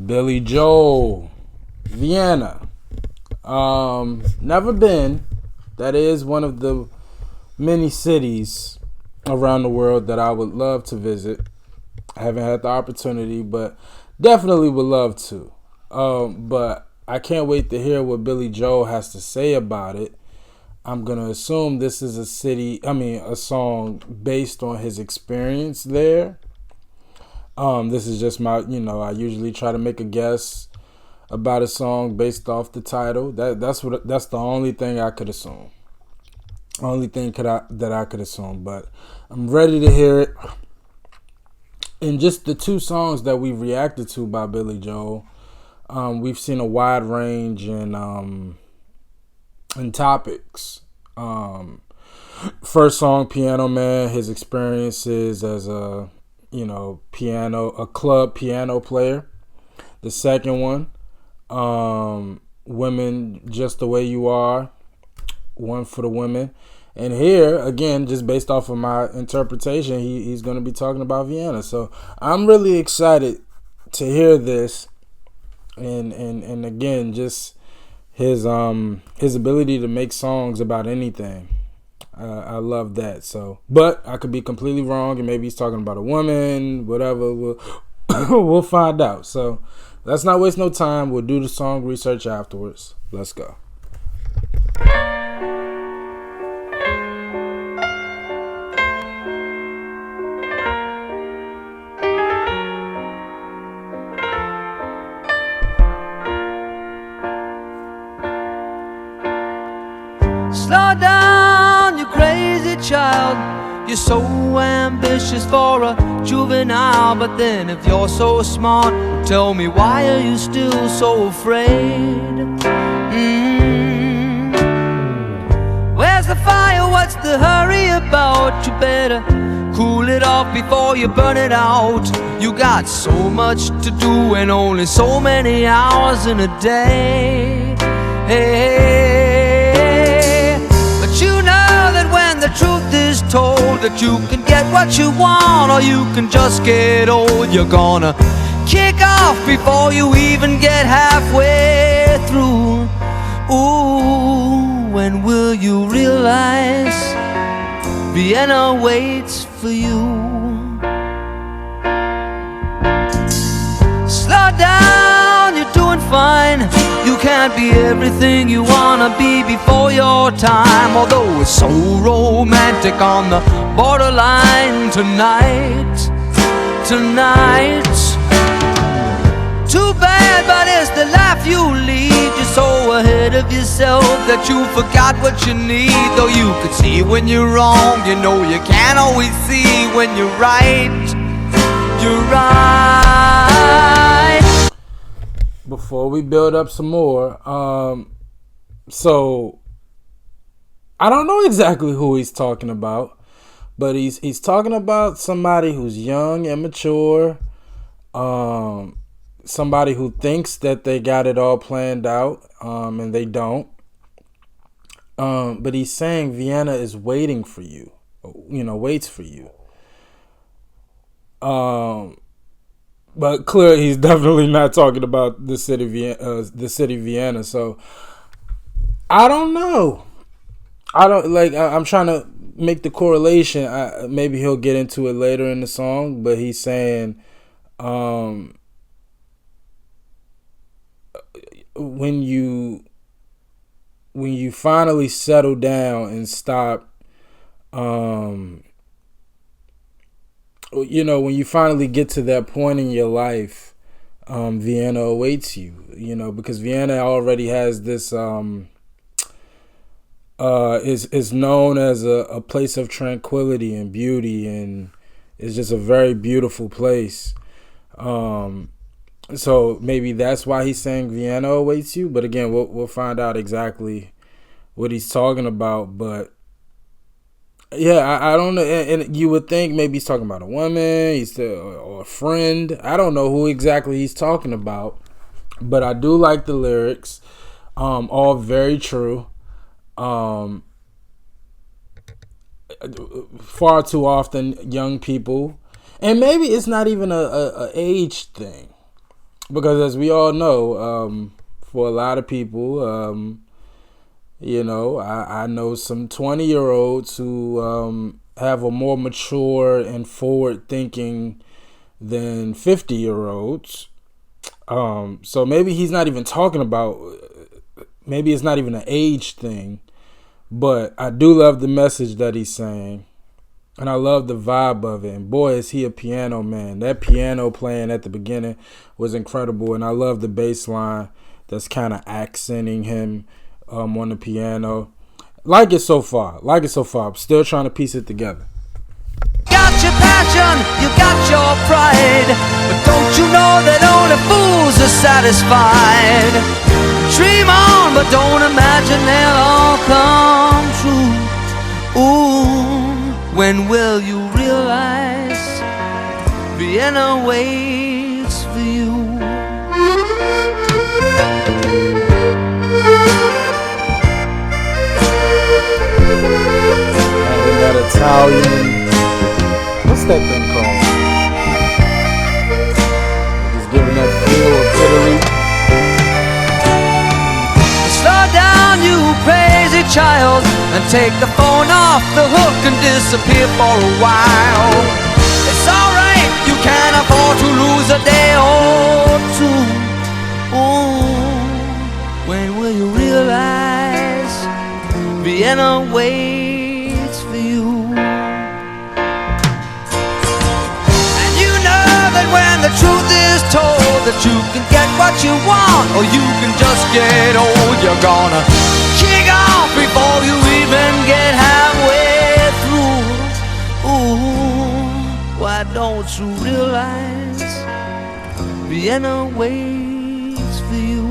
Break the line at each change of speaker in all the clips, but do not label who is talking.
Billy Joel, Vienna. Never been. That is one of the many cities around the world that I would love to visit. I haven't had the opportunity, but definitely would love to. But I can't wait to hear what Billy Joel has to say about it. I'm gonna assume this is a song based on his experience there. This is just I usually try to make a guess about a song based off the title. That's the only thing I could assume. That I could assume, but I'm ready to hear it. And just the two songs that we reacted to by Billy Joel, we've seen a wide range in topics. First song, Piano Man, his experiences as a club piano player. The second one, Women Just the Way You Are, one for the women. And here, again, just based off of my interpretation, he's going to be talking about Vienna. So I'm really excited to hear this. And again, just his ability to make songs about anything. I love that. So, but I could be completely wrong, and maybe he's talking about a woman, whatever. We'll find out. So let's not waste no time. We'll do the song research afterwards. Let's go.
Slow down, you crazy child. You're so ambitious for a juvenile. But then if you're so smart, tell me, why are you still so afraid? Where's the fire? What's the hurry about? You better cool it off before you burn it out. You got so much to do and only so many hours in a day. Hey, but you know that when the truth is told, that you can get what you want or you can just get old. You're gonna kick off before you even get halfway through. Ooh, when will you realize Vienna waits for you? Slow down, you're doing fine. You can't be everything you wanna be before your time. Although it's so romantic on the borderline tonight. Too bad, but it's the life you lead. You're so ahead of yourself that you forgot what you need. Though you could see when you're wrong, you know you can't always see when you're right. You're right.
Before we build up some more, so I don't know exactly who he's talking about, but he's talking about somebody who's young, immature, somebody who thinks that they got it all planned out, and they don't. But he's saying Vienna is waiting for you, waits for you. But clearly, he's definitely not talking about the city Vienna. So I don't know. I'm trying to make the correlation. Maybe he'll get into it later in the song. But he's saying, when you finally settle down and stop. When you finally get to that point in your life, Vienna awaits you, because Vienna already has this, is known as a place of tranquility and beauty, and it's just a very beautiful place. So maybe that's why he's saying Vienna awaits you. But again, we'll find out exactly what he's talking about. But yeah, I don't know. And you would think maybe he's talking about a woman, or a friend. I don't know who exactly he's talking about. But I do like the lyrics. All very true. Far too often, young people, and maybe it's not even a age thing. Because as we all know, for a lot of people, I know some 20-year-olds who have a more mature and forward thinking than 50-year-olds. So maybe he's not even talking about, maybe it's not even an age thing, but I do love the message that he's saying. And I love the vibe of it. And boy, is he a piano man. That piano playing at the beginning was incredible. And I love the bass line that's kind of accenting him on the piano. Like it so far. I'm still trying to piece it together.
Got your passion, you got your pride, but don't you know that only fools are satisfied? Dream on, but don't imagine they'll all come true. Ooh, when will you realize Vienna waits for you?
And that Italian, what's that thing called? Just giving that feel of Italy.
Slow down, you crazy child, and take the phone off the hook and disappear for a while. It's alright, you can't afford to lose a day or two. Ooh, when will you realize Vienna waits for you? And you know that when the truth is told, that you can get what you want, or you can just get old. You're gonna kick off before you even get halfway through. Ooh, why don't you realize Vienna waits for you?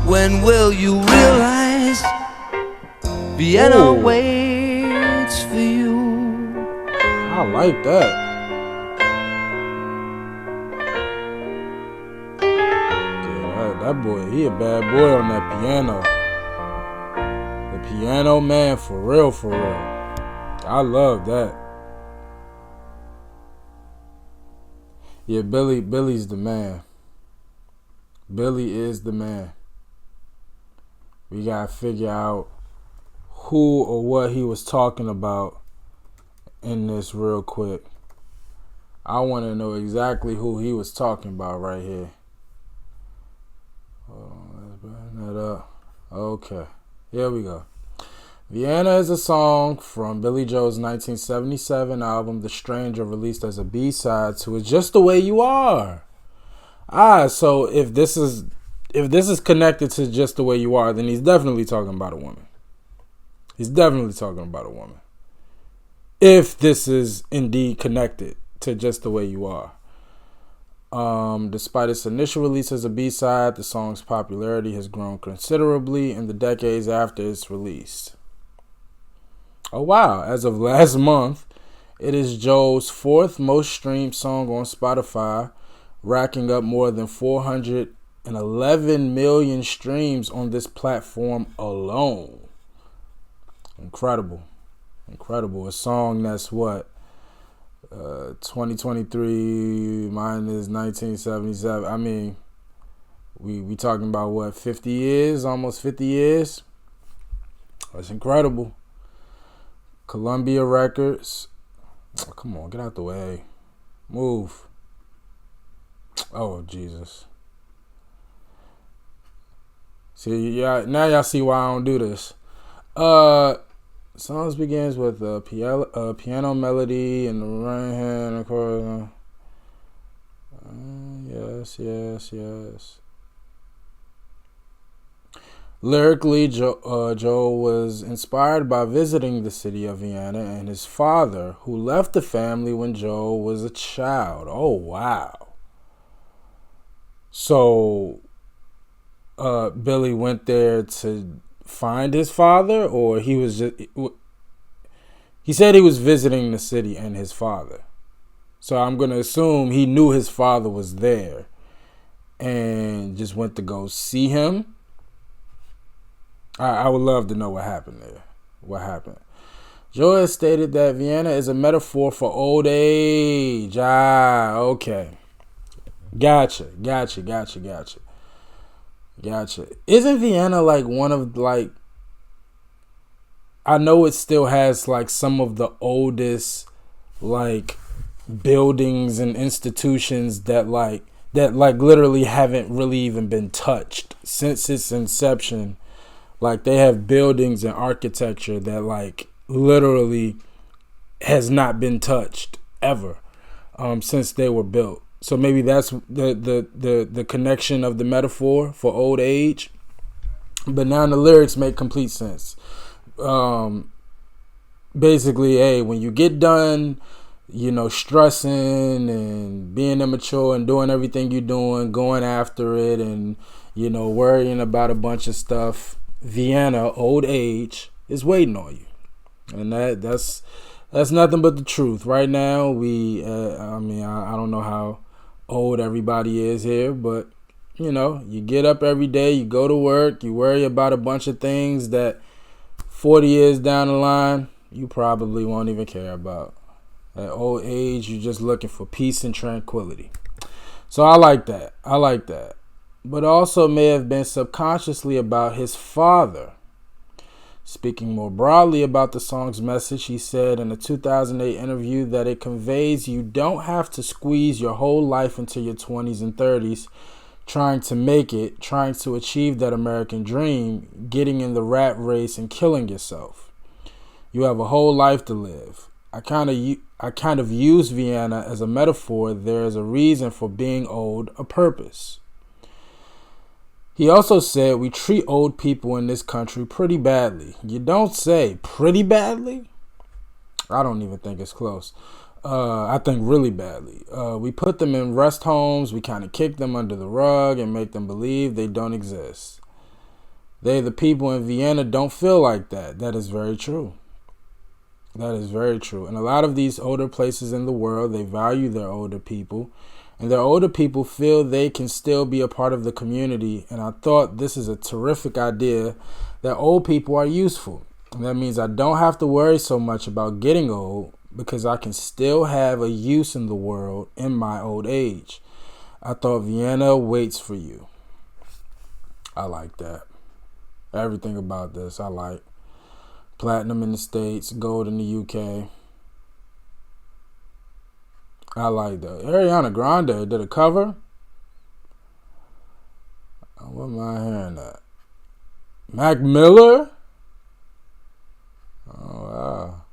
When will you realize Vienna waits for you?
I like that. That boy, he a bad boy on that piano. The piano man, for real, for real. I love that. Yeah, Billy's the man. Billy is the man. We gotta figure out who or what he was talking about in this real quick. I want to know exactly who he was talking about right here. Let's bring that up. Okay, here we go. Vienna is a song from Billy Joel's 1977 album The Stranger, released as a B-side to It's Just the Way You Are. So if this is connected to Just the Way You Are, then he's definitely talking about a woman. He's definitely talking about a woman. If this is indeed connected to Just the Way You Are. Despite its initial release as a B-side, the song's popularity has grown considerably in the decades after its release. Oh wow, as of last month, it is Joel's fourth most streamed song on Spotify, racking up more than 411 million streams on this platform alone. Incredible. A song that's what? 2023 minus 1977. I mean, we talking about what, 50 years, almost 50 years. That's incredible. Columbia Records. Oh, come on, get out the way. Move. Oh, Jesus. See, yeah, now y'all see why I don't do this. Songs begins with a piano melody and the right hand, of course. Yes. Lyrically, Joel was inspired by visiting the city of Vienna and his father, who left the family when Joel was a child. Oh, wow. So, Billy went there to find his father, or he said he was visiting the city and his father. So I'm going to assume he knew his father was there and just went to go see him. I would love to know what happened there. What happened? Joel has stated that Vienna is a metaphor for old age. Okay. Gotcha. Isn't Vienna like one of like, I know it still has like some of the oldest like buildings and institutions that literally haven't really even been touched since its inception. Like they have buildings and architecture that like literally has not been touched ever since they were built. So maybe that's the connection of the metaphor for old age. But now the lyrics make complete sense. Basically, hey, when you get done, stressing and being immature and doing everything you're doing, going after it, and worrying about a bunch of stuff, Vienna, old age, is waiting on you, and that's nothing but the truth. Right now, I don't know how old everybody is here, but you get up every day, you go to work, you worry about a bunch of things that 40 years down the line you probably won't even care about. At old age, you're just looking for peace and tranquility. So I like that. But also may have been subconsciously about his father. Speaking more broadly about the song's message, he said in a 2008 interview that it conveys you don't have to squeeze your whole life into your 20s and 30s trying to make it, trying to achieve that American dream, getting in the rat race and killing yourself. You have a whole life to live. I kind of use Vienna as a metaphor. There is a reason for being old, a purpose. He also said we treat old people in this country pretty badly. You don't say pretty badly? I don't even think it's close. I think really badly. We put them in rest homes. We kind of kick them under the rug and make them believe they don't exist. The people in Vienna don't feel like that. That is very true. And a lot of these older places in the world, they value their older people. And their older people feel they can still be a part of the community. And I thought this is a terrific idea that old people are useful. And that means I don't have to worry so much about getting old because I can still have a use in the world in my old age. I thought Vienna waits for you. I like that. Everything about this I like. Platinum in the States, gold in the UK. I like that. Ariana Grande did a cover. What am I hearing that? Mac Miller? Oh,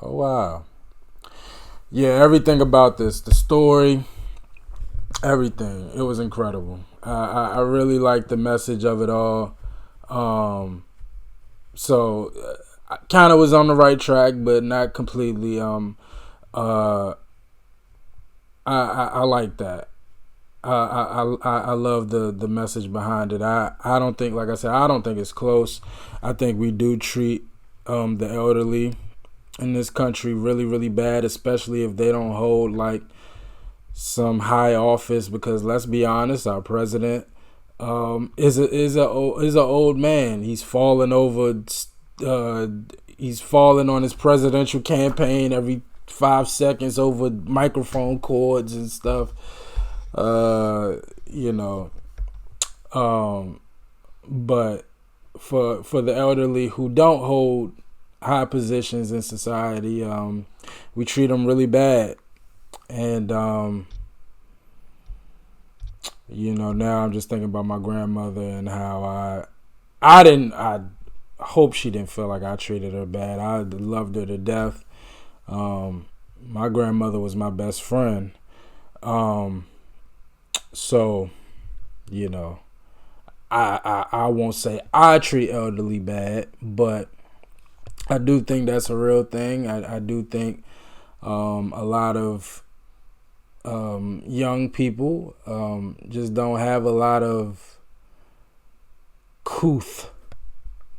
wow. Yeah, everything about this, the story, everything. It was incredible. I really liked the message of it all. So I kind of was on the right track, but not completely. I like that. I love the message behind it. I don't think, like I said, I don't think it's close. I think we do treat the elderly in this country really, really bad, especially if they don't hold like some high office. Because let's be honest, our president is a old man. He's fallen over. He's falling on his presidential campaign every 5 seconds over microphone cords and stuff. But for the elderly who don't hold high positions in society, we treat them really bad. And now I'm just thinking about my grandmother and how I hope she didn't feel like I treated her bad. I loved her to death. My grandmother was my best friend. So, I won't say I treat elderly bad, but I do think that's a real thing. I do think a lot of young people just don't have a lot of couth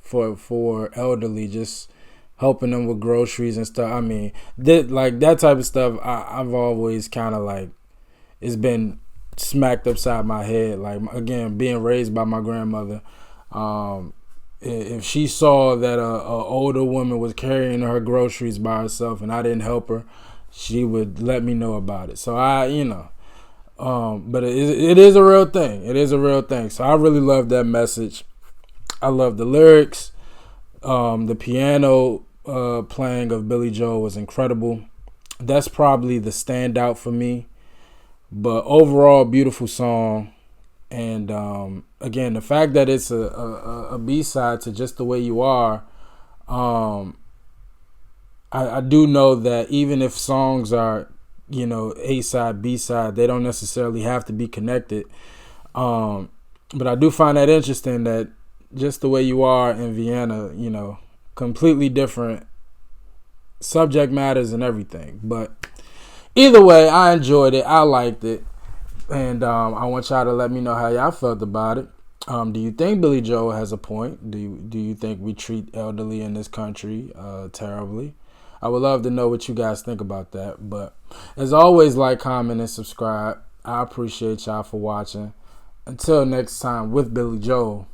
for elderly, just helping them with groceries and stuff. I mean, that type of stuff, I've always kind of like, it's been smacked upside my head. Like, again, being raised by my grandmother, if she saw that a older woman was carrying her groceries by herself and I didn't help her, she would let me know about it. So but it is a real thing. It is a real thing. So I really love that message. I love the lyrics. The piano playing of Billy Joel was incredible. That's probably the standout for me. But overall, beautiful song. And again, the fact that it's a B-side to Just the Way You Are, I do know that even if songs are, A-side, B-side, they don't necessarily have to be connected. But I do find that interesting that Just the Way You Are in Vienna, completely different subject matters and everything. But either way, I enjoyed it. I liked it. And I want y'all to let me know how y'all felt about it. Do you think Billy Joel has a point? Do you think we treat elderly in this country terribly? I would love to know what you guys think about that. But as always, like, comment, and subscribe. I appreciate y'all for watching. Until next time with Billy Joel.